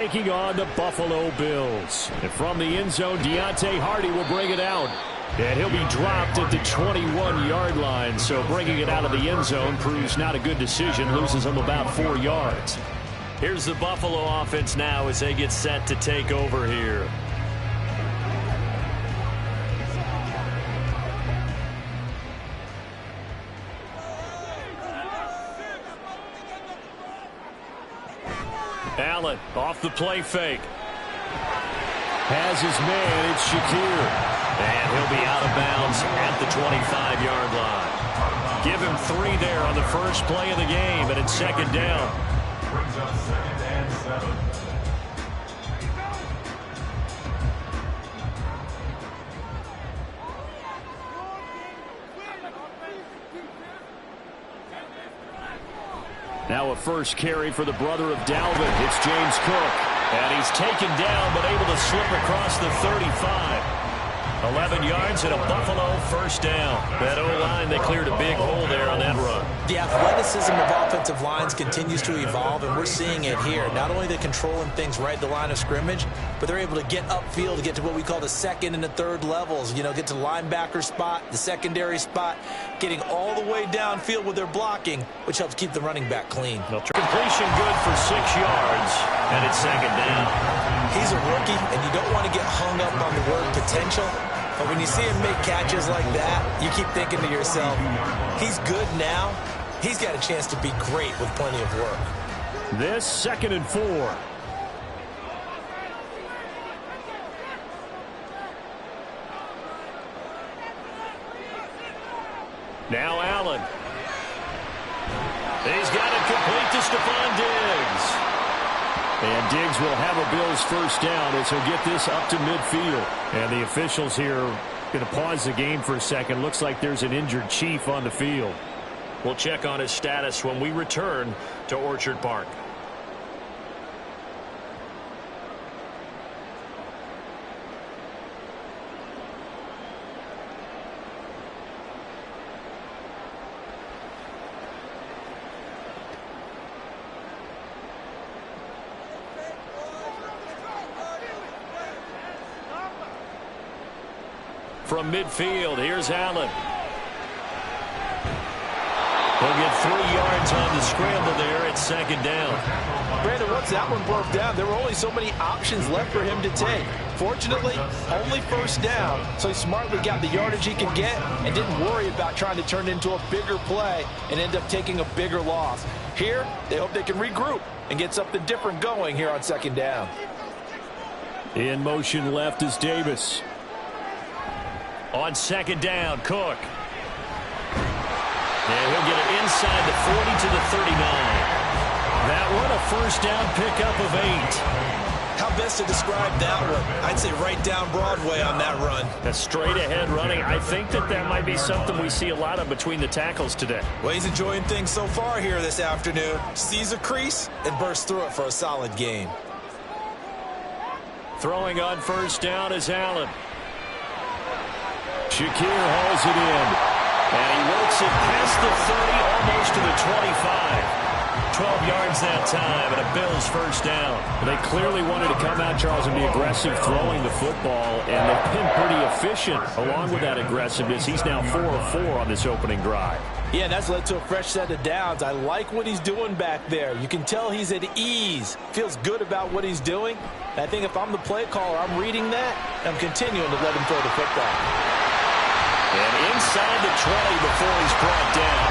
Taking on the Buffalo Bills. And from the end zone, Deontay Hardy will bring it out. And he'll be dropped at the 21-yard line. So bringing it out of the end zone proves not a good decision. Loses him about 4 yards. Here's the Buffalo offense now as they get set to take over here. Allen off the play fake. Has his man, it's Shakir. And he'll be out of bounds at the 25-yard line. Give him 3 there on the first play of the game, and it's second down. Brings up 2nd and 7. Now a first carry for the brother of Dalvin. It's James Cook. And he's taken down, but able to slip across the 35. 11 yards and a Buffalo first down. That O-line, they cleared a big hole there on that run. The athleticism of offensive lines continues to evolve, and we're seeing it here. Not only are they controlling things right at the line of scrimmage, but they're able to get upfield to get to what we call the second and the third levels. You know, get to the linebacker spot, the secondary spot, getting all the way downfield with their blocking, which helps keep the running back clean. Completion good for 6 yards, and it's second down. He's a rookie, and you don't want to get hung up on the word potential. But when you see him make catches like that, you keep thinking to yourself, he's good now. He's got a chance to be great with plenty of work. This 2nd and 4. Now Allen. He's got it complete to Stephon Diggs. And Diggs will have a Bills first down as he'll get this up to midfield. And the officials here going to pause the game for a second. Looks like there's an injured Chief on the field. We'll check on his status when we return to Orchard Park. From midfield, here's Allen. He'll get 3 yards on the scramble there at second down. Brandon, once that one broke down, there were only so many options left for him to take. Fortunately, only first down, so he smartly got the yardage he could get and didn't worry about trying to turn it into a bigger play and end up taking a bigger loss. Here, they hope they can regroup and get something different going here on second down. In motion left is Davis. On second down, Cook. And he'll get it inside the 40 to the 39. That one, a first down pickup of 8. How best to describe that one? I'd say right down Broadway on that run. A straight ahead running. I think that might be something we see a lot of between the tackles today. Well, he's enjoying things so far here this afternoon. Sees a crease and bursts through it for a solid gain. Throwing on first down is Allen. Shakir hauls it in. And he works it past the 30, almost to the 25. 12 yards that time, and a Bills first down. They clearly wanted to come out, Charles, and be aggressive throwing the football, and they've been pretty efficient along with that aggressiveness. He's now 4 of 4 on this opening drive. Yeah, and that's led to a fresh set of downs. I like what he's doing back there. You can tell he's at ease. Feels good about what he's doing. And I think if I'm the play caller, I'm reading that, and I'm continuing to let him throw the football. And inside the 20 before he's brought down.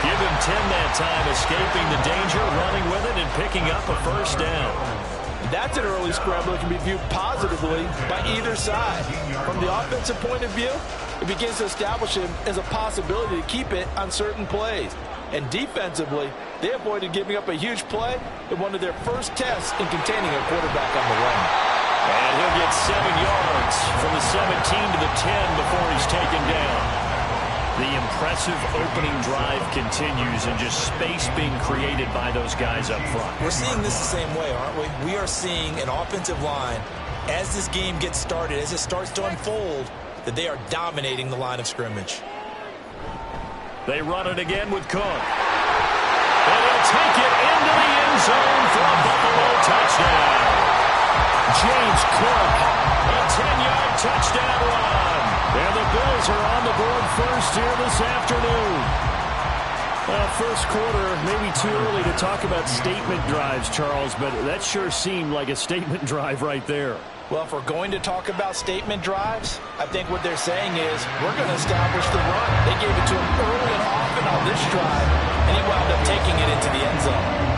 Give him 10 that time, escaping the danger, running with it, and picking up a first down. That's an early scramble that can be viewed positively by either side. From the offensive point of view, it begins to establish him as a possibility to keep it on certain plays. And defensively, they avoided giving up a huge play in one of their first tests in containing a quarterback on the run. And he'll get 7 yards from the 17 to the 10 before he's taken down. The impressive opening drive continues, and just space being created by those guys up front. We're seeing this the same way, aren't we? We are seeing an offensive line, as this game gets started, as it starts to unfold, that they are dominating the line of scrimmage. They run it again with Cook. And he'll take it into the end zone for a Buffalo touchdown. touchdown run. And the Bills are on the board first here this afternoon. First quarter, maybe too early to talk about statement drives, Charles, but that sure seemed like a statement drive right there. Well, if we're going to talk about statement drives, I think what they're saying is we're going to establish the run. They gave it to him early and often on this drive, and he wound up taking it into the end zone.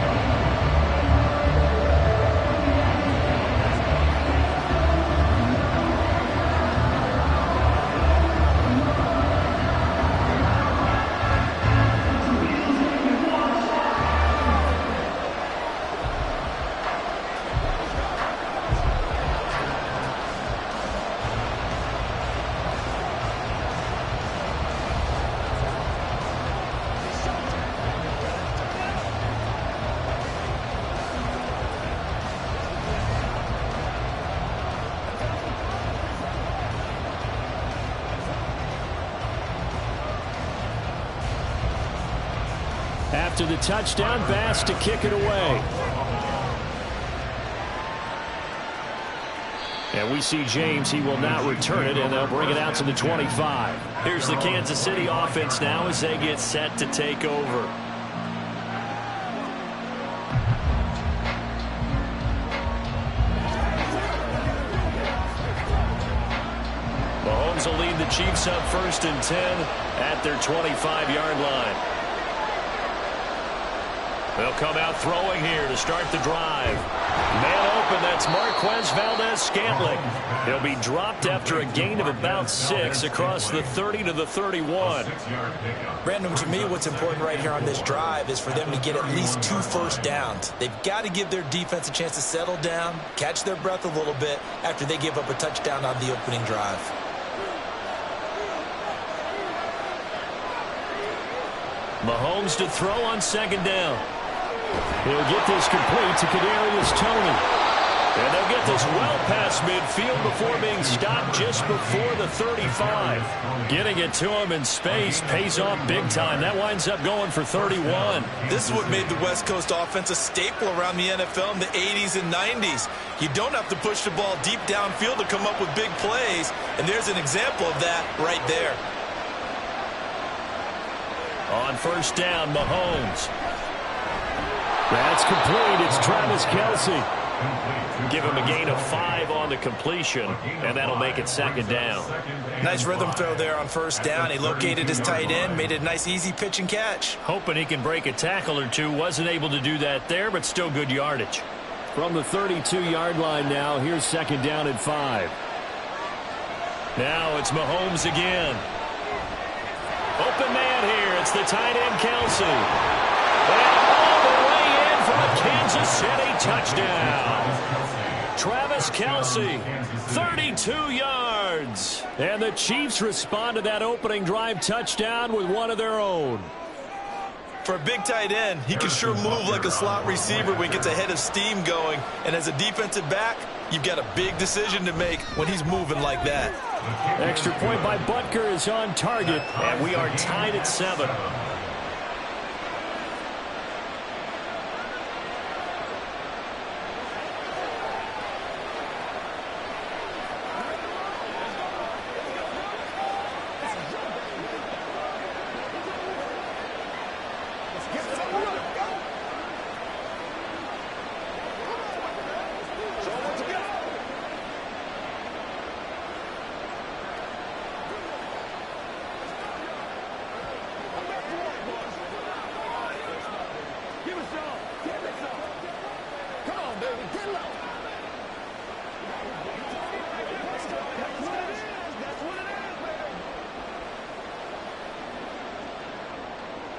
After the touchdown, Bass to kick it away. And we see James. He will not return it, and they'll bring it out to the 25. Here's the Kansas City offense now as they get set to take over. Mahomes will lead the Chiefs up 1st and 10 at their 25-yard line. They'll come out throwing here to start the drive. Man open, that's Marquez Valdez-Scantling. He'll be dropped after a gain of about 6 across the 30 to the 31. Brandon, to me, what's important right here on this drive is for them to get at least 2 first downs. They've got to give their defense a chance to settle down, catch their breath a little bit after they give up a touchdown on the opening drive. Mahomes to throw on 2nd down. He'll get this complete to Kadarius Toney. And they'll get this well past midfield before being stopped just before the 35. Getting it to him in space pays off big time. That winds up going for 31. This is what made the West Coast offense a staple around the NFL in the 80s and 90s. You don't have to push the ball deep downfield to come up with big plays, and there's an example of that right there. On 1st down, Mahomes. That's complete. It's Travis Kelce. Give him a gain of 5 on the completion, and that'll make it 2nd down. Nice rhythm throw there on 1st down. He located his tight end, made it a nice easy pitch and catch. Hoping he can break a tackle or two. Wasn't able to do that there, but still good yardage. From the 32-yard line now, here's 2nd down and 5. Now it's Mahomes again. Open man here. It's the tight end, Kelce. And all the way in for a Kansas City touchdown. Travis Kelce, 32 yards. And the Chiefs respond to that opening drive touchdown with one of their own. For a big tight end, he can sure move like a slot receiver when he gets a head of steam going. And as a defensive back, you've got a big decision to make when he's moving like that. Extra point by Butker is on target, and we are tied at 7.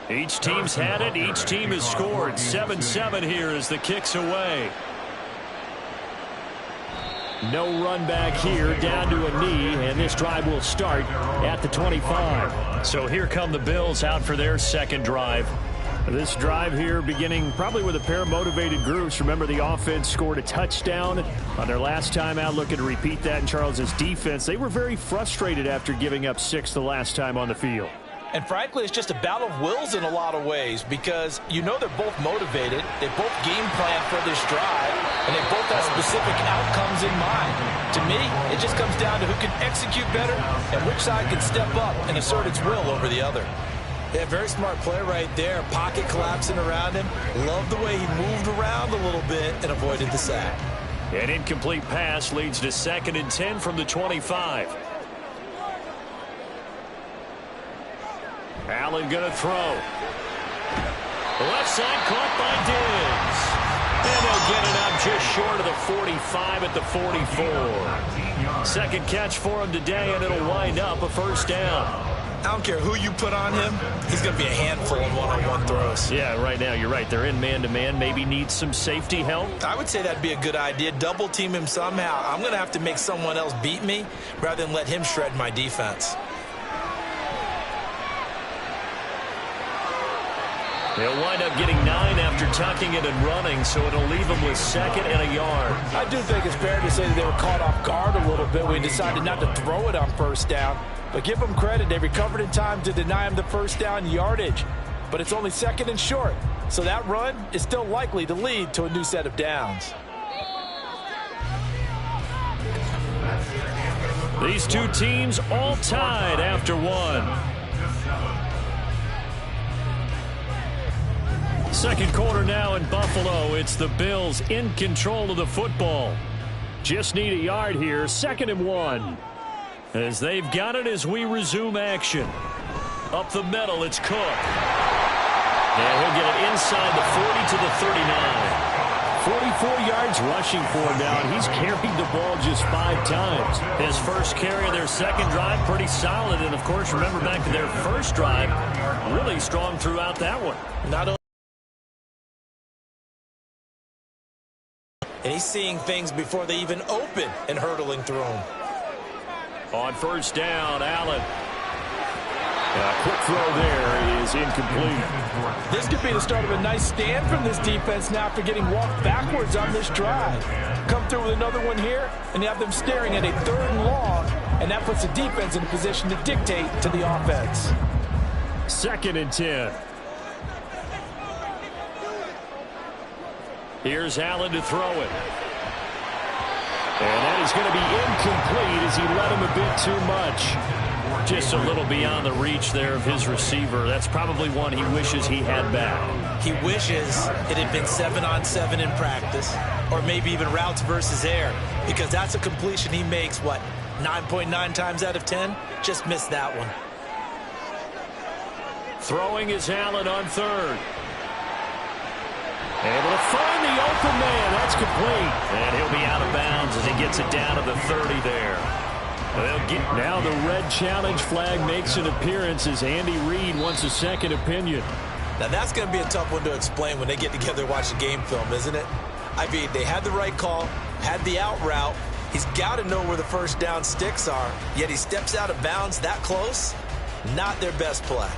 Each team's had it. Each team has scored. 7-7 here as the kick's away. No run back here, down to a knee, and this drive will start at the 25. So here come the Bills out for their 2nd drive. This drive here beginning probably with a pair of motivated groups. Remember, the offense scored a touchdown on their last time out. Looking to repeat that in Charles's defense. They were very frustrated after giving up 6 the last time on the field. And frankly, it's just a battle of wills in a lot of ways because you know they're both motivated. They both game plan for this drive, and they both have specific outcomes in mind. To me, it just comes down to who can execute better and which side can step up and assert its will over the other. Yeah, very smart play right there. Pocket collapsing around him. Love the way he moved around a little bit and avoided the sack. An incomplete pass leads to 2nd and 10 from the 25. Allen going to throw. The left side caught by Diggs. And they'll get it out just short of the 45 at the 44. Second catch for him today, and it'll wind up a first down. I don't care who you put on him. He's going to be a handful in one-on-one throws. Yeah, right now, you're right. They're in man-to-man. Maybe need some safety help. I would say that'd be a good idea. Double team him somehow. I'm going to have to make someone else beat me rather than let him shred my defense. He'll wind up getting 9 after tucking it and running, so it'll leave him with 2nd and a yard. I do think it's fair to say that they were caught off guard a little bit when he decided not to throw it on first down. But give them credit. They recovered in time to deny him the first down yardage. But it's only 2nd and short, so that run is still likely to lead to a new set of downs. These two teams all tied after one. Second quarter now in Buffalo. It's the Bills in control of the football. Just need a yard here. 2nd and 1. As they've got it as we resume action. Up the middle, it's Cook. And he'll get it inside the 40 to the 39. 44 yards rushing for him now. He's carried the ball just 5 times. His first carry of their second drive, pretty solid. And, of course, remember back to their first drive, really strong throughout that one. Not only and he's seeing things before they even open and hurtling through them. On first down, Allen. A quick throw there is incomplete. This could be the start of a nice stand from this defense now after getting walked backwards on this drive. Come through with another one here, and you have them staring at a 3rd and long, and that puts the defense in a position to dictate to the offense. 2nd and 10. Here's Allen to throw it. And that is going to be incomplete as he let him a bit too much. Just a little beyond the reach there of his receiver. That's probably one he wishes he had back. He wishes it had been 7-on-7 in practice, or maybe even routes versus air, because that's a completion he makes, 9.9 times out of 10? Just missed that one. Throwing is Allen on 3rd. Able to find the open man. That's complete. And he'll be out of bounds as he gets it down to the 30 there. Now the red challenge flag makes an appearance as Andy Reid wants a second opinion. Now that's going to be a tough one to explain when they get together and watch the game film, isn't it? I mean, they had the right call, had the out route. He's got to know where the first down sticks are, yet he steps out of bounds that close. Not their best play.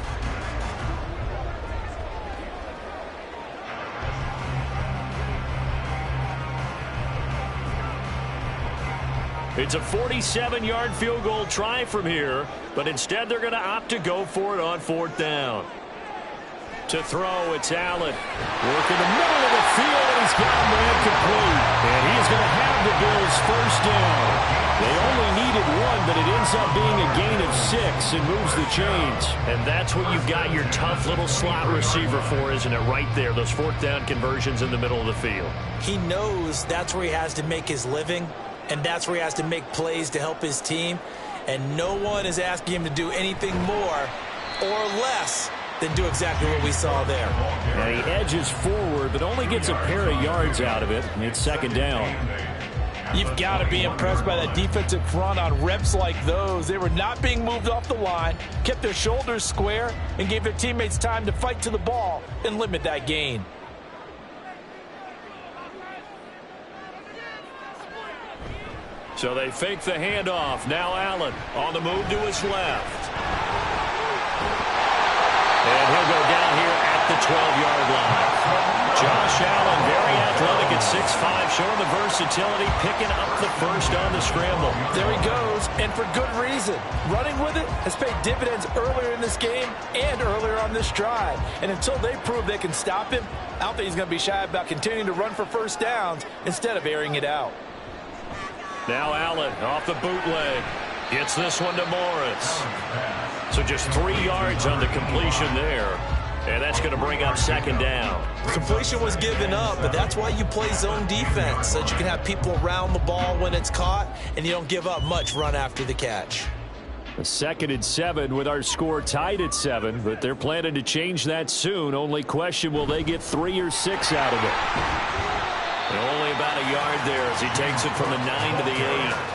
It's a 47-yard field goal try from here, but instead they're going to opt to go for it on 4th down. To throw, it's Allen. Work in the middle of the field, and he's got him ran complete. And he's going to have the Bills first down. They only needed 1, but it ends up being a gain of 6 and moves the chains. And that's what you've got your tough little slot receiver for, isn't it? Right there, those 4th down conversions in the middle of the field. He knows that's where he has to make his living. And that's where he has to make plays to help his team. And no one is asking him to do anything more or less than do exactly what we saw there. And he edges forward, but only gets a pair of yards out of it. And it's 2nd down. You've got to be impressed by that defensive front on reps like those. They were not being moved off the line, kept their shoulders square, and gave their teammates time to fight to the ball and limit that gain. So they fake the handoff. Now Allen on the move to his left. And he'll go down here at the 12-yard line. Josh Allen, very athletic at 6'5", showing the versatility, picking up the first on the scramble. There he goes, and for good reason. Running with it has paid dividends earlier in this game and earlier on this drive. And until they prove they can stop him, I don't think he's going to be shy about continuing to run for first downs instead of airing it out. Now Allen off the bootleg. Gets this one to Morris. So just 3 yards on the completion there. And that's going to bring up second down. Completion was given up, but that's why you play zone defense, so that you can have people around the ball when it's caught, and you don't give up much run after the catch. A 2nd and 7 with our score tied at 7, but they're planning to change that soon. Only question, will they get 3 or 6 out of it? And only about a yard there as he takes it from the 9 to the 8.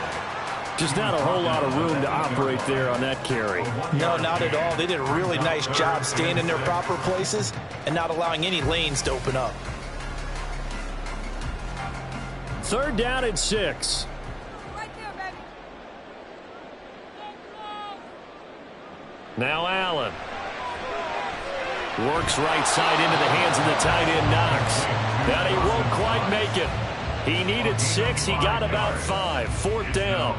Just not a whole lot of room to operate there on that carry. No, not at all. They did a really nice job staying in their proper places and not allowing any lanes to open up. 3rd down and 6. Now Allen. Works right side into the hands of the tight end Knox. That he won't quite make it. He needed 6. He got about 5. 4th down.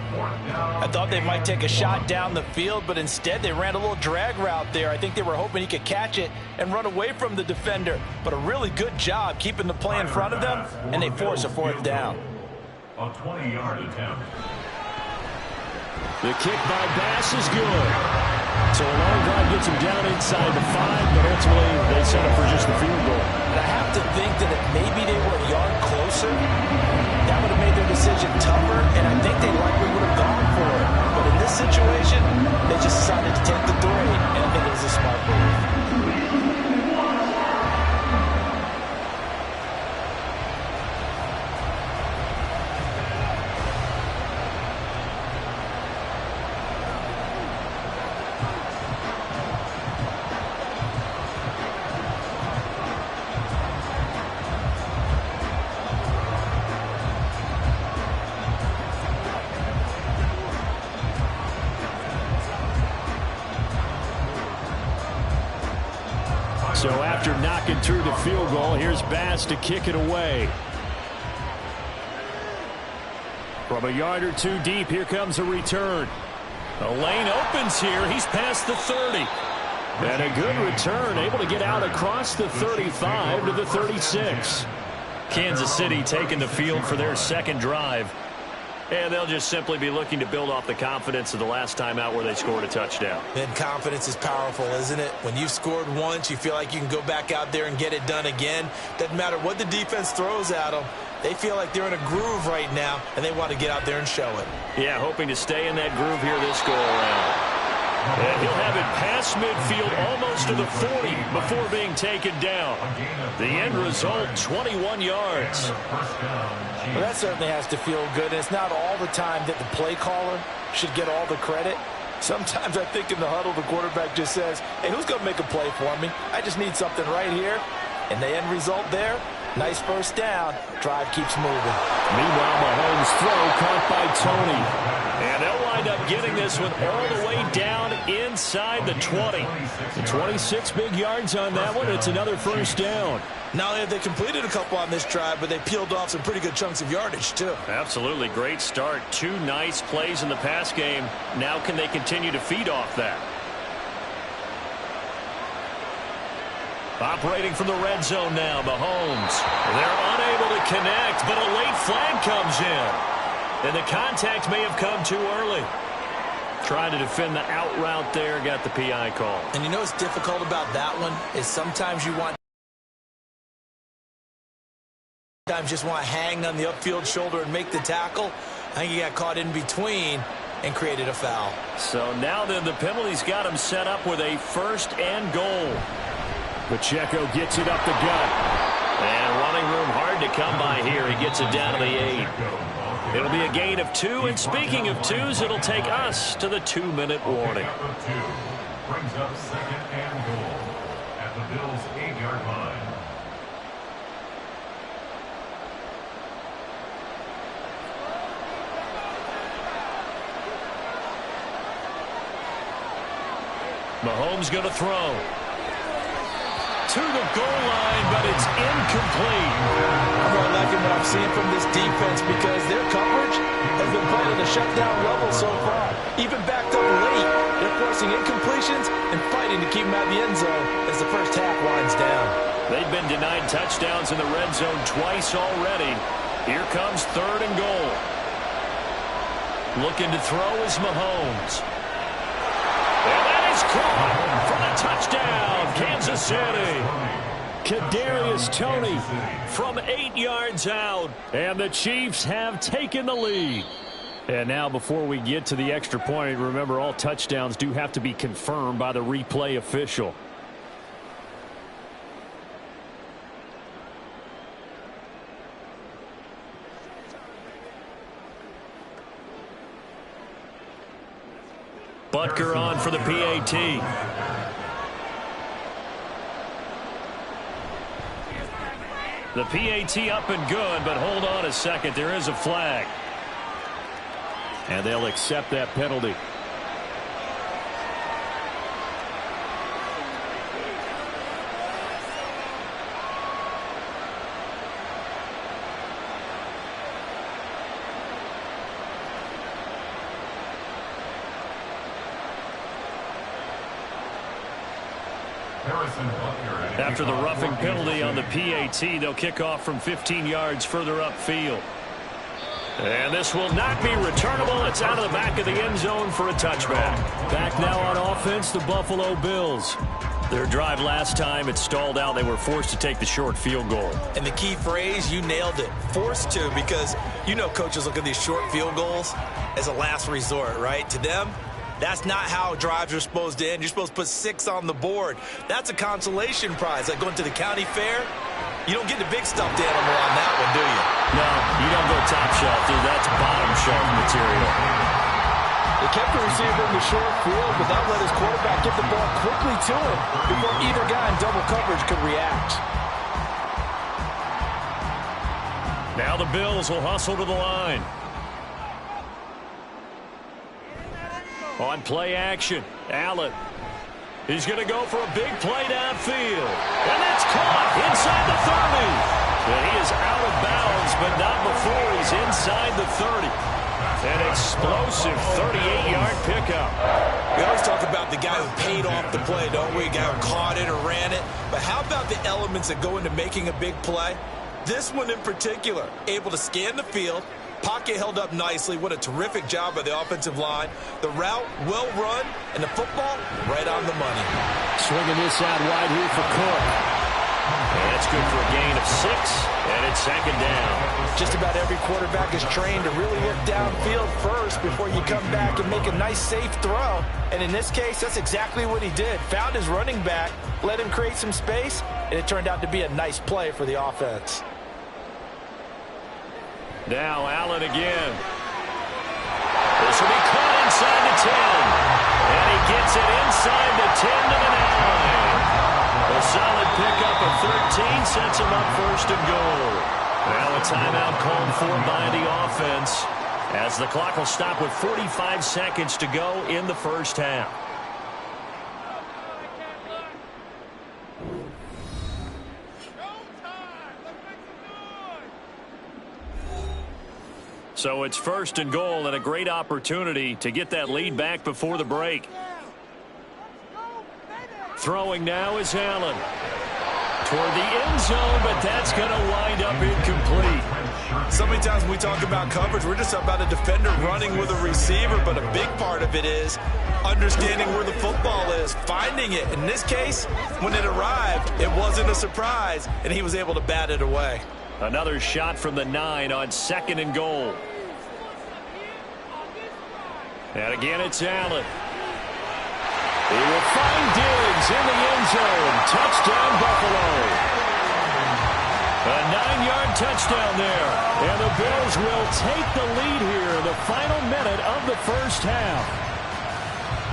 I thought they might take a shot down the field, but instead they ran a little drag route there. I think they were hoping he could catch it and run away from the defender. But a really good job keeping the play in front of them, and they force a 4th down. A 20-yard attempt. The kick by Bass is good. So a long drive gets him down inside the 5, but ultimately they settle for just the field goal. And I have to think that if maybe they were a yard closer, that would have made their decision tougher, and I think they likely would have gone for it. But in this situation, they just decided to take the 3, and I think it was a smart move. So after knocking through the field goal, here's Bass to kick it away. From a yard or 2 deep, here comes a return. The lane opens here. He's past the 30. And a good return, able to get out across the 35 to the 36. Kansas City taking the field for their 2nd drive. And they'll just simply be looking to build off the confidence of the last time out where they scored a touchdown. And confidence is powerful, isn't it? When you've scored once, you feel like you can go back out there and get it done again. Doesn't matter what the defense throws at them. They feel like they're in a groove right now, and they want to get out there and show it. Yeah, hoping to stay in that groove here this go-around. And he'll have it past midfield almost to the 40 before being taken down. The end result, 21 yards. Well, that certainly has to feel good, and it's not all the time that the play caller should get all the credit. Sometimes I think in the huddle, the quarterback just says, hey, who's going to make a play for me? I just need something right here. And the end result there, nice first down. Drive keeps moving. Meanwhile, Mahomes' throw caught by Tony. And they'll wind up getting this one all the way down inside the 20. The 26 big yards on that one. It's another first down. Not only have they completed a couple on this drive, but they peeled off some pretty good chunks of yardage, too. Absolutely. Great start. 2 nice plays in the pass game. Now can they continue to feed off that? Operating from the red zone now, Mahomes. They're unable to connect, but a late flag comes in. And the contact may have come too early. Trying to defend the out route there, got the PI call. And you know what's difficult about that one is sometimes you just want to hang on the upfield shoulder and make the tackle. I think he got caught in between and created a foul. So now then the penalty's got him set up with a 1st and goal. Pacheco gets it up the gut. And running room hard to come by here. He gets it down to the 8. It'll be a gain of 2, and speaking of 2s, it'll take us to the 2-minute warning. Brings up 2nd and goal at the Bills' 8-yard line. Mahomes going to throw. to the goal line, but it's incomplete. I'm really liking what I'm seeing from this defense because their coverage has been played at a shutdown level so far. Even backed up late, they're forcing incompletions and fighting to keep them out of the end zone as the first half winds down. They've been denied touchdowns in the red zone twice already. Here comes 3rd and goal. Looking to throw is Mahomes. And that is caught for the touchdown, Kansas City. Kadarius Toney from 8 yards out. And the Chiefs have taken the lead. And now before we get to the extra point, remember all touchdowns do have to be confirmed by the replay official. Butker on for the PAT. The PAT up and good, but hold on a second. There is a flag. And they'll accept that penalty. After the roughing penalty on the PAT, they'll kick off from 15 yards further upfield. And this will not be returnable. It's out of the back of the end zone for a touchback. Back now on offense, the Buffalo Bills. Their drive last time, it stalled out. They were forced to take the short field goal. And the key phrase, you nailed it, forced to, because you know coaches look at these short field goals as a last resort, right? To them, that's not how drives are supposed to end. You're supposed to put 6 on the board. That's a consolation prize. Like going to the county fair, you don't get the big stuffed animal on that one, do you? No, you don't go top shelf, dude. That's bottom shelf material. They kept the receiver in the short field, but that let his quarterback get the ball quickly to him before either guy in double coverage could react. Now the Bills will hustle to the line. On play action, Allen. He's going to go for a big play downfield. And that's caught inside the 30. And he is out of bounds, but not before he's inside the 30. An explosive 38-yard pickup. We always talk about the guy who paid off the play, don't we? The guy who caught it or ran it. But how about the elements that go into making a big play? This one in particular, able to scan the field, pocket held up nicely. What a terrific job by the offensive line. The route, well run, and the football, right on the money. Swinging this out wide here for Cook. And that's good for a gain of 6, and it's 2nd down. Just about every quarterback is trained to really look downfield first before you come back and make a nice, safe throw. And in this case, that's exactly what he did. Found his running back, let him create some space, and it turned out to be a nice play for the offense. Now Allen again. This will be caught inside the 10. And he gets it inside the 10 to the 9. A solid pickup of 13 sets him up 1st and goal. Now a timeout called for by the offense as the clock will stop with 45 seconds to go in the first half. So it's 1st and goal and a great opportunity to get that lead back before the break. Throwing now is Allen. Toward the end zone, but that's going to wind up incomplete. So many times when we talk about coverage, we're just about a defender running with a receiver, but a big part of it is understanding where the football is, finding it. In this case, when it arrived, it wasn't a surprise, and he was able to bat it away. Another shot from the 9 on 2nd and goal. And again, it's Allen. He will find Diggs in the end zone. Touchdown, Buffalo. A 9-yard touchdown there. And the Bills will take the lead here in the final minute of the first half.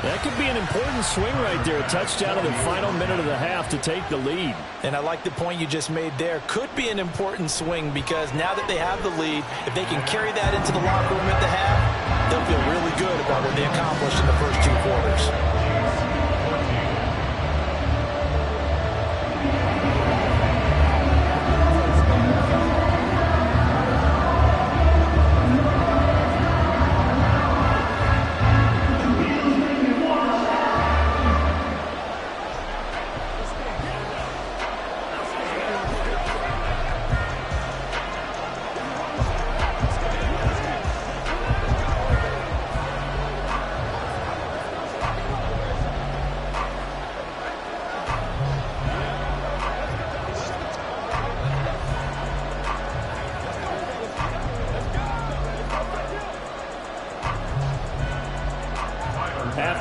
That could be an important swing right there. A touchdown in the final minute of the half to take the lead. And I like the point you just made there. Could be an important swing because now that they have the lead, if they can carry that into the locker room at the half, they'll feel really good about what they accomplished in the first 2 quarters.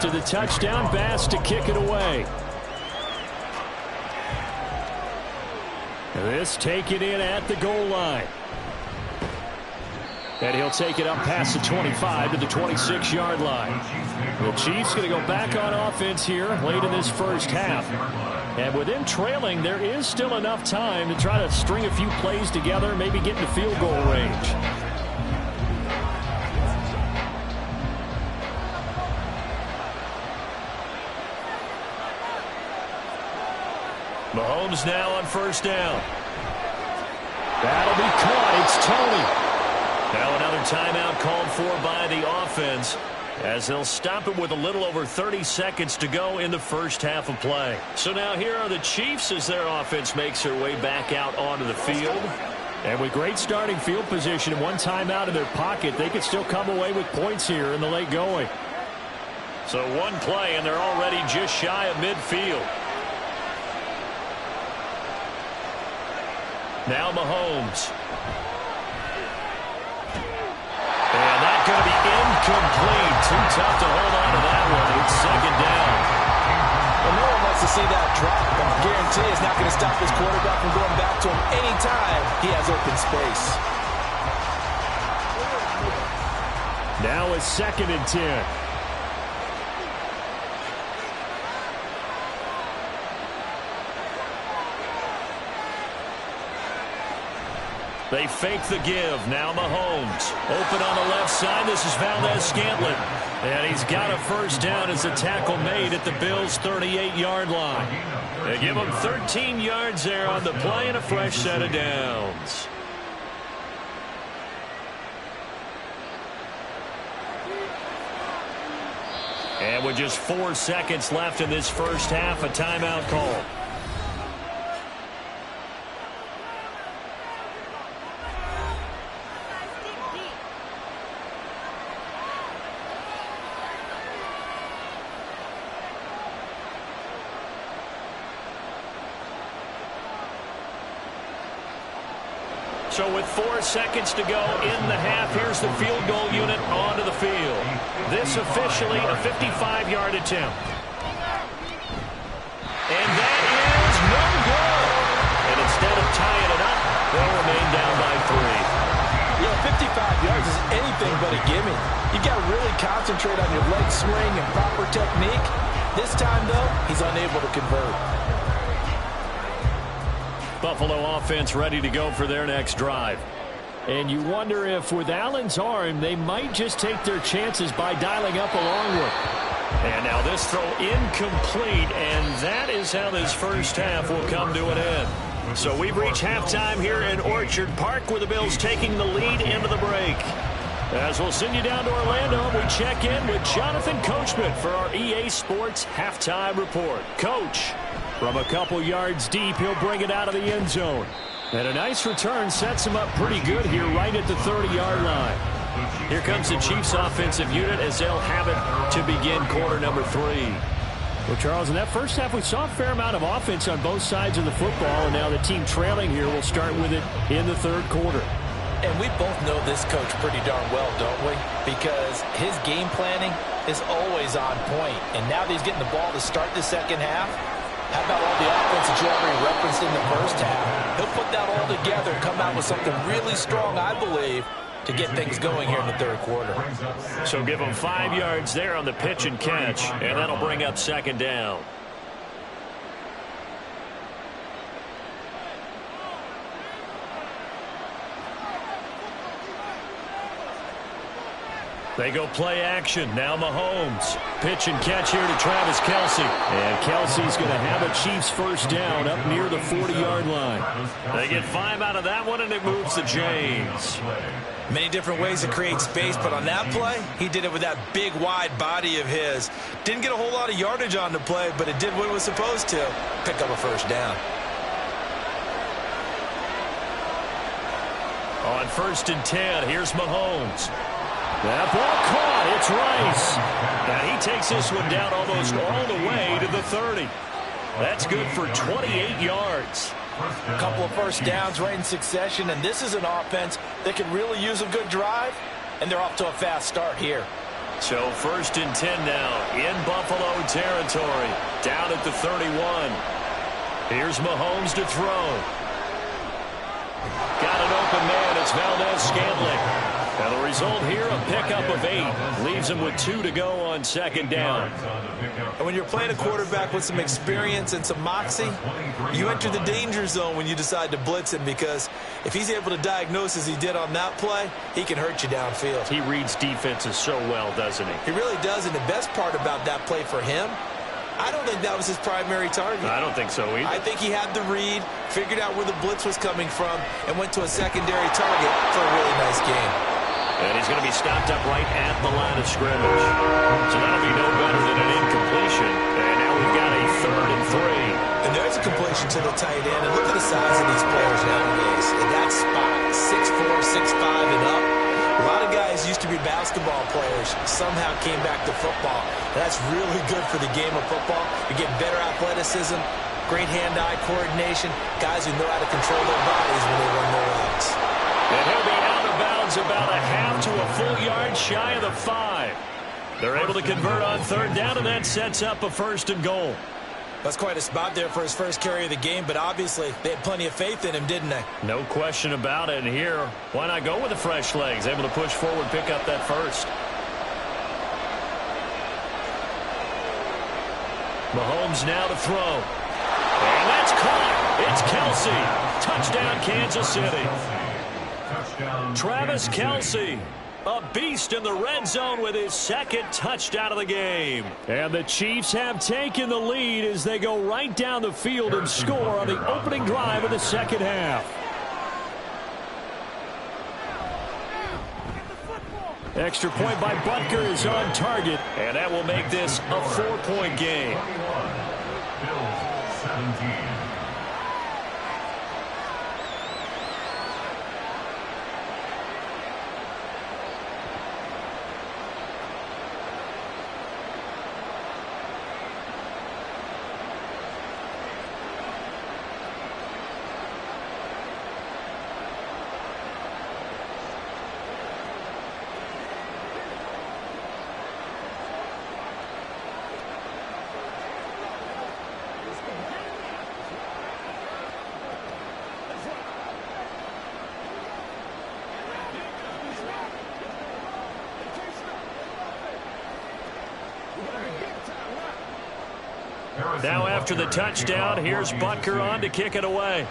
after the touchdown. Bass to kick it away. This taken in at the goal line. And he'll take it up past the 25 to the 26-yard line. The Chiefs going to go back on offense here late in this first half. And with them trailing, there is still enough time to try to string a few plays together, maybe get into field goal range. Mahomes now on first down. That'll be caught. It's Tony. Now another timeout called for by the offense as they'll stop it with a little over 30 seconds to go in the first half of play. So now here are the Chiefs as their offense makes their way back out onto the field. And with great starting field position and one timeout in their pocket, they could still come away with points here in the late going. So one play and they're already just shy of midfield. Now Mahomes. And that's going to be incomplete. Too tough to hold on to that one. It's second down. Well, no one wants to see that drop, but I guarantee it's not going to stop his quarterback from going back to him anytime he has open space. Now it's 2nd and 10. They fake the give. Now Mahomes. Open on the left side. This is Valdez-Scantling. And he's got a first down as the tackle made at the Bills' 38-yard line. They give him 13 yards there on the play and a fresh set of downs. And with just 4 seconds left in this first half, a timeout call. So with 4 seconds to go in the half, here's the field goal unit onto the field. This officially a 55-yard attempt. And that is no good. And instead of tying it up, they'll remain down by 3. 55 yards is anything but a gimme. You got to really concentrate on your leg swing and proper technique. This time, though, he's unable to convert. Buffalo offense ready to go for their next drive. And you wonder if with Allen's arm, they might just take their chances by dialing up a long one. And now this throw incomplete, and that is how this first half will come to an end. So we've reached halftime here in Orchard Park with the Bills taking the lead into the break. As we'll send you down to Orlando, we check in with Jonathan Coachman for our EA Sports Halftime Report. Coach, from a couple yards deep, he'll bring it out of the end zone. And a nice return sets him up pretty good here right at the 30-yard line. Here comes the Chiefs offensive unit as they'll have it to begin quarter number 3. Well, Charles, in that first half, we saw a fair amount of offense on both sides of the football, and now the team trailing here will start with it in the third quarter. And we both know this coach pretty darn well, don't we? Because his game planning is always on point. And now that he's getting the ball to start the second half, how about all the offense that you already referenced in the first half? He'll put that all together and come out with something really strong, I believe, to get things going here in the third quarter. So give him 5 yards there on the pitch and catch, and that'll bring up second down. They go play action. Now Mahomes. Pitch and catch here to Travis Kelce. And Kelsey's going to have a Chiefs first down up near the 40-yard line. They get 5 out of that one, and it moves to James. Many different ways to create space, but on that play, he did it with that big, wide body of his. Didn't get a whole lot of yardage on the play, but it did what it was supposed to. Pick up a first down. On 1st and 10, here's Mahomes. That ball caught. It's Rice. And he takes this one down almost all the way to the 30. That's good for 28 yards. A couple of first downs right in succession, and this is an offense that could really use a good drive, and they're off to a fast start here. So 1st and 10 now in Buffalo territory. Down at the 31. Here's Mahomes to throw. Got an open man. It's Valdez-Scantling. And the result here, a pickup of 8. Leaves him with 2 to go on 2nd down. And when you're playing a quarterback with some experience and some moxie, you enter the danger zone when you decide to blitz him, because if he's able to diagnose as he did on that play, he can hurt you downfield. He reads defenses so well, doesn't he? He really does, and the best part about that play for him, I don't think that was his primary target. I don't think so either. I think he had the read, figured out where the blitz was coming from, and went to a secondary target for a really nice game. And he's going to be stopped up right at the line of scrimmage. So that'll be no better than an incompletion. And now we've got a 3rd and 3. And there's a completion to the tight end. And look at the size of these players nowadays. In that spot, 6'4", 6'5", and up. A lot of guys used to be basketball players, somehow came back to football. That's really good for the game of football. You get better athleticism, great hand-eye coordination, guys who know how to control their bodies when they run their routes. And he'll be out of bounds about a half to a full yard shy of the 5. They're able to convert on 3rd down, and that sets up a 1st and goal. That's quite a spot there for his first carry of the game, but obviously they had plenty of faith in him, didn't they? No question about it. And here, why not go with the fresh legs? Able to push forward, pick up that 1st. Mahomes now to throw. And that's caught. It's Kelce. Touchdown, Kansas City. Travis Kelce, a beast in the red zone with his 2nd touchdown of the game. And the Chiefs have taken the lead as they go right down the field and score on the opening drive of the 2nd half. Extra point by Butker is on target, and that will make this a 4-point game. Bills 17. Now after the touchdown, here's Butker on to kick it away.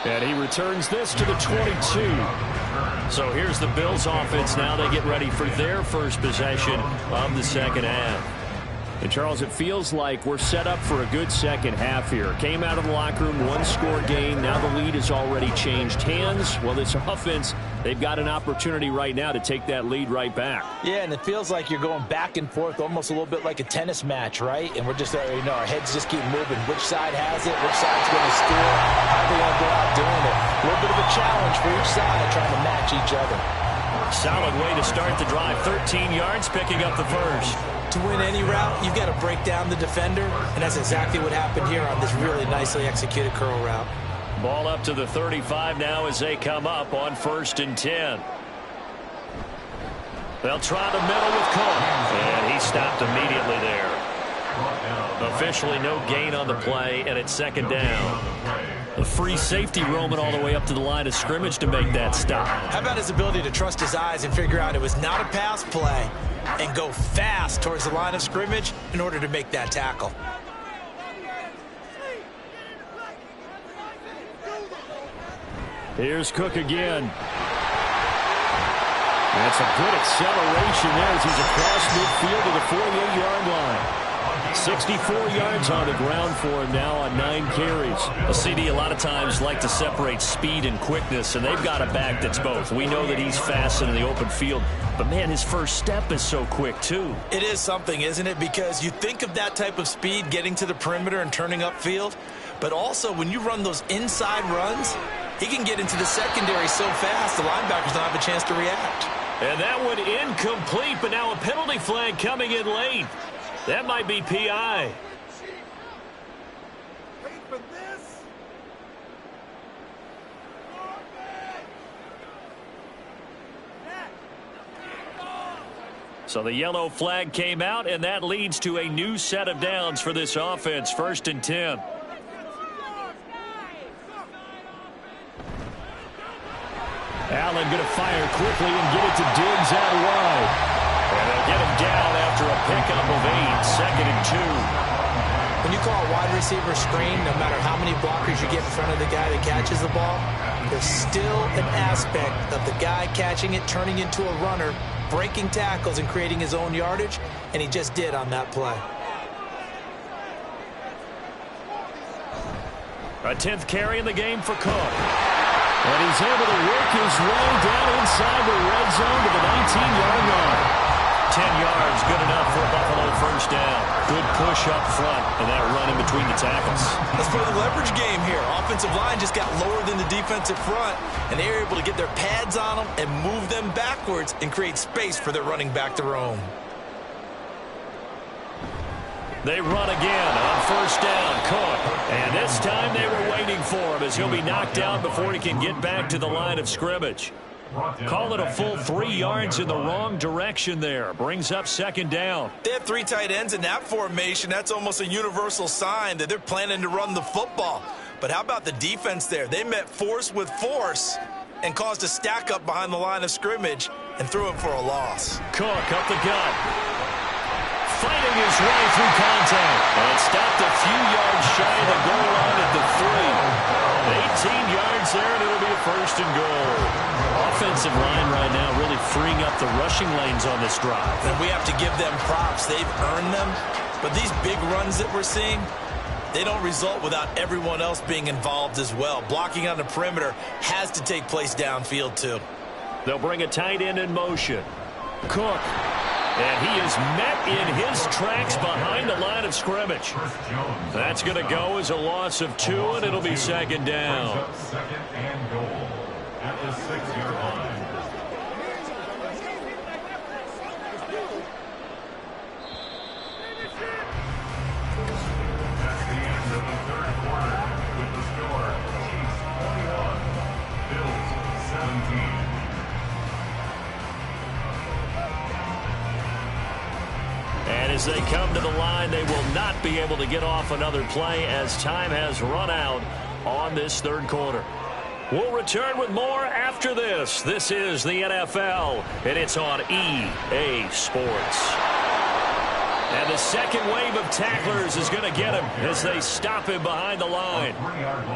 And he returns this to the 22. So here's the Bills offense now. They get ready for their first possession of the 2nd half. And Charles, it feels like we're set up for a good 2nd half here. Came out of the locker room, 1-score game. Now the lead has already changed hands. Well, this offense, they've got an opportunity right now to take that lead right back. Yeah, and it feels like you're going back and forth, almost a little bit like a tennis match, right? And we're just, our heads just keep moving. Which side has it? Which side's going to score? How are they going to go out doing it? A little bit of a challenge for each side, trying to match each other. Solid way to start the drive. 13 yards, picking up the 1st. To win any route, you've got to break down the defender, and that's exactly what happened here on this really nicely executed curl route. Ball up to the 35 now as they come up on 1st and 10. They'll try the middle with Cook, and he stopped immediately there. Officially no gain on the play, and it's 2nd down. A free safety roaming all the way up to the line of scrimmage to make that stop. How about his ability to trust his eyes and figure out it was not a pass play and go fast towards the line of scrimmage in order to make that tackle? Here's Cook again. That's a good acceleration there as he's across midfield to the 48-yard line. 64 yards on the ground for him now on 9 carries. A CD a lot of times like to separate speed and quickness, and they've got a back that's both. We know that he's fast in the open field, but man, his first step is so quick too. It is something, isn't it? Because you think of that type of speed getting to the perimeter and turning upfield, but also when you run those inside runs, he can get into the secondary so fast the linebackers don't have a chance to react. And that one incomplete, but now a penalty flag coming in late. That might be PI. So the yellow flag came out, and that leads to a new set of downs for this offense. 1st and 10. Allen going to fire quickly and get it to Diggs out wide. And they'll get him down after a pickup of 8. 2nd and 2. When you call a wide receiver screen, no matter how many blockers you get in front of the guy that catches the ball, there's still an aspect of the guy catching it, turning into a runner, breaking tackles and creating his own yardage, and he just did on that play. A 10th carry in the game for Cook. And he's able to work his way down inside the red zone to the 19-yard line. 10 yards, good enough for a Buffalo 1st down. Good push up front, and that run in between the tackles. Let's play the leverage game here. Offensive line just got lower than the defensive front, and they were able to get their pads on them and move them backwards and create space for their running back to roam. They run again on 1st down, Cook. And this time they were waiting for him as he'll be knocked down before he can get back to the line of scrimmage. Call it a full 3 yards in the wrong direction there. Brings up 2nd down. They have 3 tight ends in that formation. That's almost a universal sign that they're planning to run the football. But how about the defense there? They met force with force and caused a stack up behind the line of scrimmage and threw him for a loss. Cook up the gut. Fighting his way through contact. And stopped a few yards shy of the goal line at the 3. 18 yards there, and it'll be a 1st and goal. Offensive line right now really freeing up the rushing lanes on this drive. And we have to give them props. They've earned them. But these big runs that we're seeing, they don't result without everyone else being involved as well. Blocking on the perimeter has to take place downfield too. They'll bring a tight end in motion. Cook. And he is met in his tracks behind the line of scrimmage. That's going to go as a loss of 2, and it'll be 2nd down. 2nd and goal at the 6-yard line. That's the end of the 3rd quarter with the score Chiefs 21, Bills 17. And as they come to the line, they will not be able to get off another play as time has run out on this 3rd quarter. We'll return with more after this. This is the NFL, and it's on EA Sports. And the second wave of tacklers is going to get him as they stop him behind the line.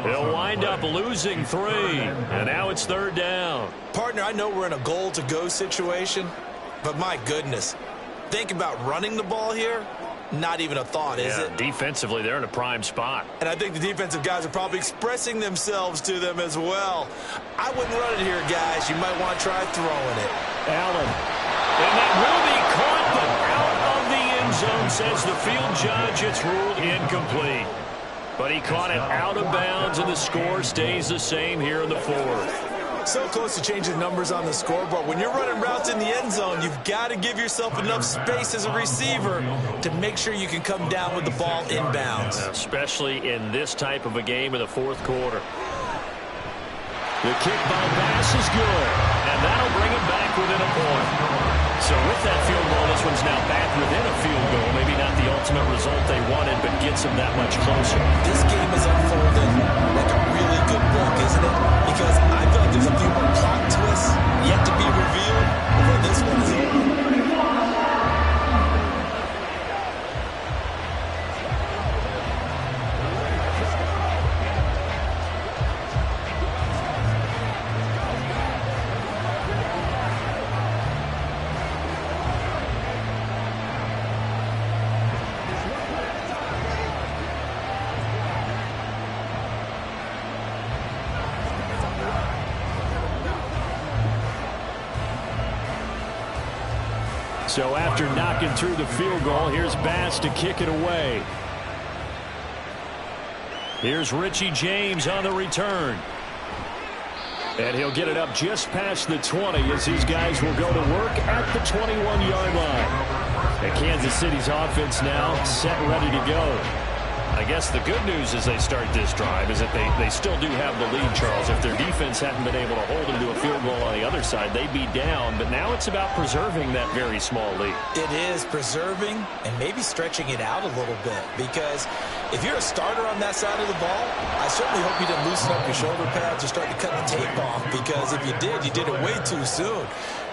He'll wind up losing 3, and now it's 3rd down. Partner, I know we're in a goal-to-go situation, but my goodness. Think about running the ball here. Not even a thought, is it? Defensively, they're in a prime spot. And I think the defensive guys are probably expressing themselves to them as well. I wouldn't run it here, guys. You might want to try throwing it. Allen. And that will be caught, but out of the end zone, says the field judge. It's ruled incomplete. But he caught it out of bounds, and the score stays the same here in the 4th. So close to changing numbers on the scoreboard. When you're running routes in the end zone, you've got to give yourself enough space as a receiver to make sure you can come down with the ball inbounds. Especially in this type of a game in the 4th quarter. The kick by Bass is good, and that'll bring him back within a point. So with that field goal, this one's now back within a field goal. Maybe not the ultimate result they wanted, but gets them that much closer. This game is unfolding like a really good book, isn't it? Because I feel like there's a few more plot twists yet to be revealed before this one is over. So after knocking through the field goal, here's Bass to kick it away. Here's Richie James on the return. And he'll get it up just past the 20 as these guys will go to work at the 21-yard line. And Kansas City's offense now set and ready to go. I guess the good news as they start this drive is that they still do have the lead, Charles. If their defense hadn't been able to hold them to a field goal on the other side, they'd be down. But now it's about preserving that very small lead. It is preserving and maybe stretching it out a little bit, because if you're a starter on that side of the ball, I certainly hope you didn't loosen up your shoulder pads or start to cut the tape off, because if you did it way too soon.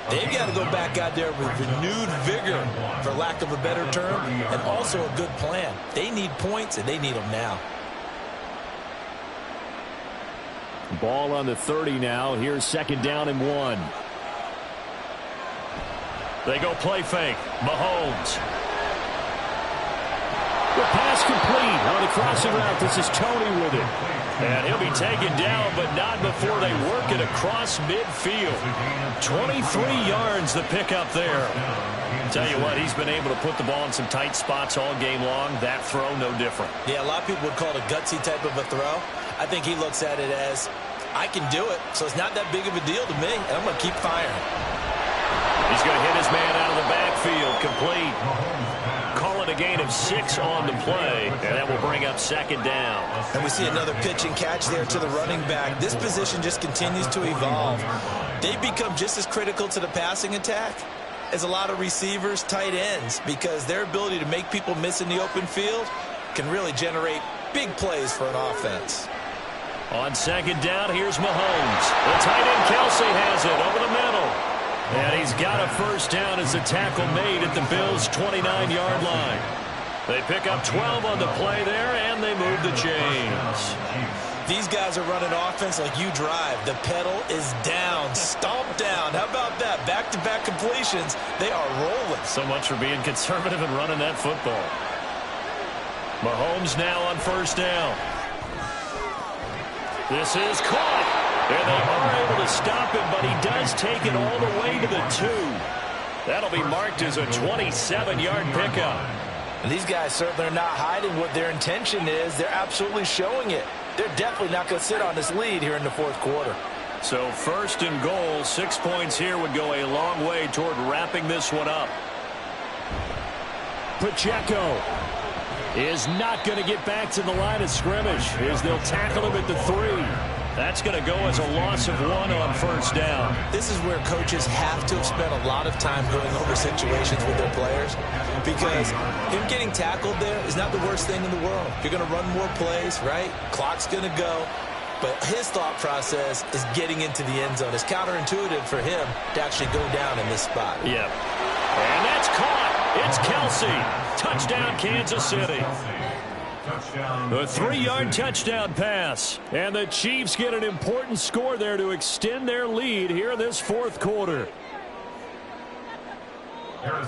They've got to go back out there with renewed vigor, for lack of a better term, and also a good plan. They need points, and they need them now. Ball on the 30 now. Here's 2nd down and 1. They go play fake. Mahomes. The pass complete on the crossing route. This is Tony with it. And he'll be taken down, but not before they work it across midfield. 23 yards the pickup there. Tell you what, he's been able to put the ball in some tight spots all game long. That throw, no different. Yeah, a lot of people would call it a gutsy type of a throw. I think he looks at it as, I can do it, so it's not that big of a deal to me, and I'm going to keep firing. He's going to hit his man out of the backfield, complete. Call it a gain of 6 on the play, and that will bring up 2nd down. And we see another pitch and catch there to the running back. This position just continues to evolve. They've become just as critical to the passing attack as a lot of receivers, tight ends, because their ability to make people miss in the open field can really generate big plays for an offense. On 2nd down, here's Mahomes. The tight end Kelsey has it over the middle. And he's got a 1st down as the tackle made at the Bills' 29-yard line. They pick up 12 on the play there, and they move the chains. These guys are running offense like you drive. The pedal is down, stomped down. How about that? Back-to-back completions. They are rolling. So much for being conservative and running that football. Mahomes now on 1st down. This is caught. And they are able to stop him, but he does take it all the way to the 2. That'll be marked as a 27-yard pickup. And these guys certainly are not hiding what their intention is. They're absolutely showing it. They're definitely not going to sit on this lead here in the 4th quarter. So 1st and goal, 6 points here would go a long way toward wrapping this one up. Pacheco is not going to get back to the line of scrimmage as they'll tackle him at the 3. That's going to go as a loss of 1 on 1st down. This is where coaches have to have spent a lot of time going over situations with their players, because him getting tackled there is not the worst thing in the world. You're going to run more plays, right? Clock's going to go. But his thought process is getting into the end zone. It's counterintuitive for him to actually go down in this spot. Yep. And that's caught. It's Kelsey. Touchdown, Kansas City. The 3-yard touchdown pass. And the Chiefs get an important score there to extend their lead here in this 4th quarter.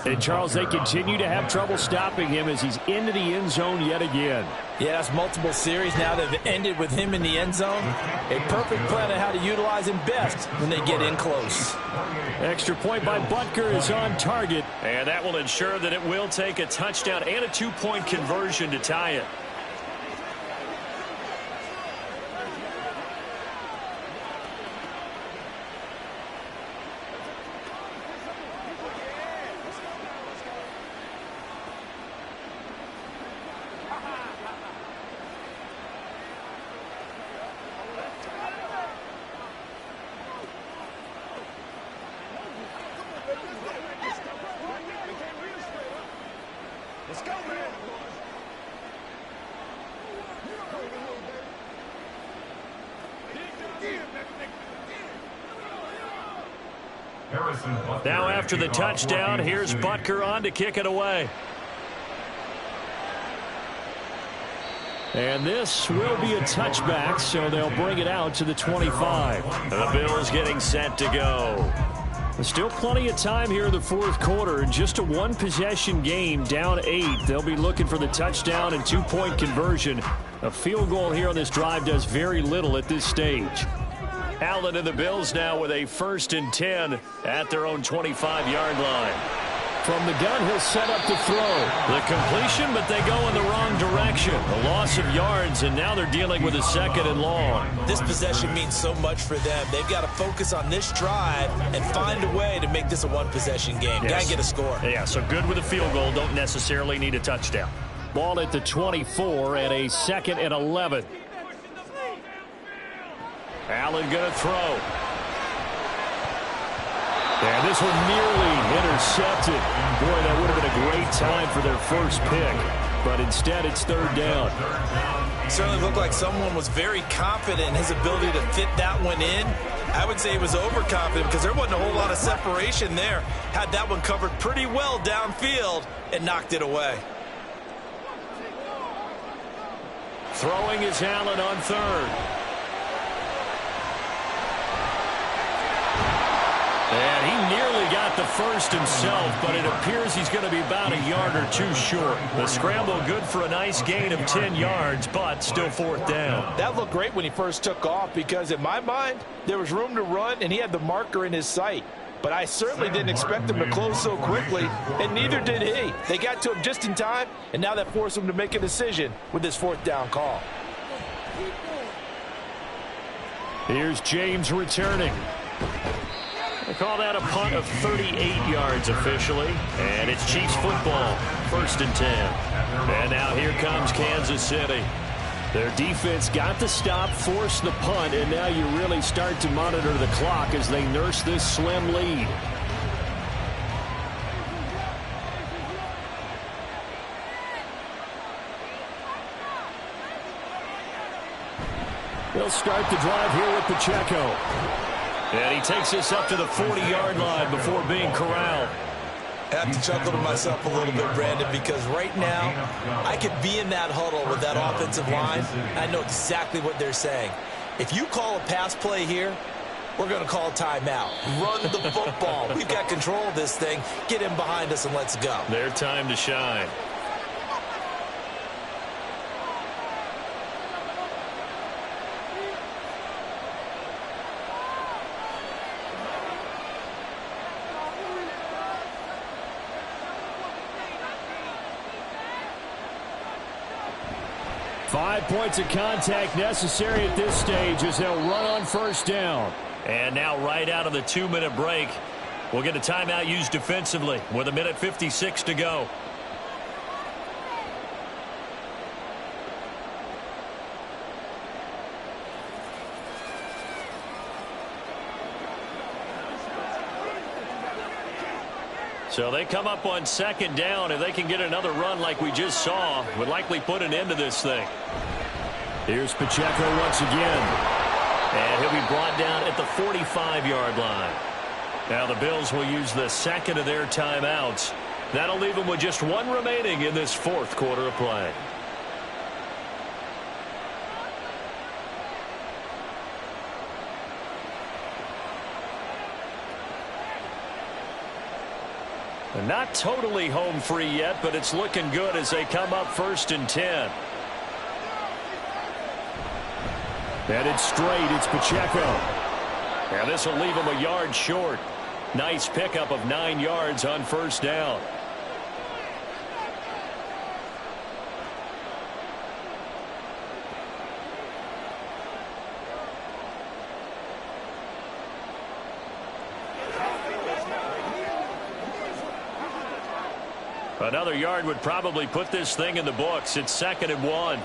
And, Charles, they continue to have trouble stopping him as he's into the end zone yet again. Yeah, that's multiple series now that have ended with him in the end zone. A perfect plan on how to utilize him best when they get in close. Extra point by Butker is on target. And that will ensure that it will take a touchdown and a 2-point conversion to tie it. Let's go, man. Now after the touchdown, here's Butker on to kick it away. And this will be a touchback, so they'll bring it out to the 25. The Bills getting set to go. Still plenty of time here in the 4th quarter. Just a 1-possession game, down 8. They'll be looking for the touchdown and 2-point conversion. A field goal here on this drive does very little at this stage. Allen and the Bills now with a 1st and 10 at their own 25-yard line. From the gun, he'll set up to throw. The completion, but they go in the wrong direction. A loss of yards, and now they're dealing with a 2nd and long. This possession means so much for them. They've got to focus on this drive and find a way to make this a 1-possession game. Yes. Got to get a score. Yeah, so good with a field goal. Don't necessarily need a touchdown. Ball at the 24 and a 2nd and 11. Allen going to throw. And this one nearly intercepted. Boy, that would have been a great time for their first pick. But instead, it's 3rd down. It certainly looked like someone was very confident in his ability to fit that one in. I would say he was overconfident because there wasn't a whole lot of separation there. Had that one covered pretty well downfield and knocked it away. Throwing is Allen on 3rd. And he nearly got the first himself, but it appears he's going to be about a yard or 2 short. The scramble good for a nice gain of 10 yards, but still 4th down. That looked great when he first took off because in my mind, there was room to run and he had the marker in his sight. But I certainly didn't expect him to close so quickly, and neither did he. They got to him just in time, and now that forced him to make a decision with this 4th down call. Here's James returning. They call that a punt of 38 yards officially. And it's Chiefs football, 1st and 10. And now here comes Kansas City. Their defense got the stop, forced the punt, and now you really start to monitor the clock as they nurse this slim lead. They'll start the drive here with Pacheco. And he takes us up to the 40-yard line before being corralled. I have to chuckle to myself a little bit, Brandon, because right now I could be in that huddle with that offensive line. I know exactly what they're saying. If you call a pass play here, we're going to call a timeout. Run the football. We've got control of this thing. Get him behind us and let's go. Their time to shine. Five points of contact necessary at this stage as they'll run on 1st down. And now right out of the 2-minute break, we'll get a timeout used defensively with 1:56 to go. So they come up on 2nd down. If they can get another run like we just saw, would likely put an end to this thing. Here's Pacheco once again. And he'll be brought down at the 45-yard line. Now the Bills will use the 2nd of their timeouts. That'll leave them with just 1 remaining in this 4th quarter of play. And not totally home free yet, but it's looking good as they come up 1st and 10. Headed straight, it's Pacheco. And this will leave him a yard short. Nice pickup of 9 yards on 1st down. Another yard would probably put this thing in the books. It's 2nd and 1.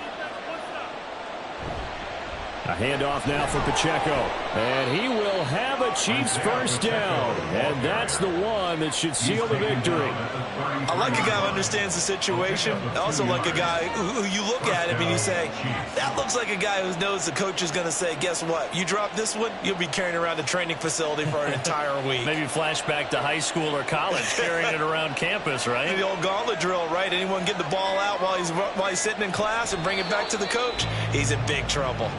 A handoff now for Pacheco. And he will have a Chiefs 1st down. And that's the one that should seal the victory. I like a guy who understands the situation. I also like a guy who you look at him and you say, that looks like a guy who knows the coach is going to say, guess what? You drop this one, you'll be carrying around a training facility for an entire week. Maybe flashback to high school or college, carrying it around campus, right? The old gauntlet drill, right? Anyone get the ball out while he's sitting in class and bring it back to the coach? He's in big trouble.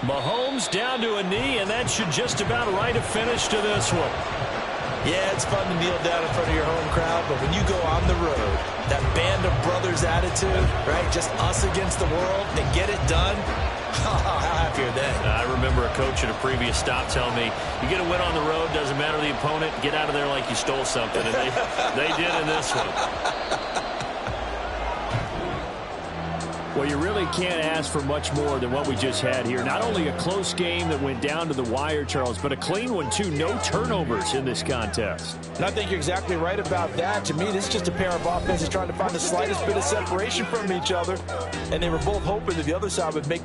Mahomes down to a knee, and that should just about write a finish to this one. Yeah, it's fun to kneel down in front of your home crowd, but when you go on the road, that band of brothers attitude, right, just us against the world, and get it done, How happy are they? I remember a coach at a previous stop telling me, you get a win on the road, doesn't matter the opponent, get out of there like you stole something. And they did in this one. Well, you really can't ask for much more than what we just had here. Not only a close game that went down to the wire, Charles, but a clean one, too. No turnovers in this contest. And I think you're exactly right about that. To me, this is just a pair of offenses trying to find the slightest bit of separation from each other. And they were both hoping that the other side would make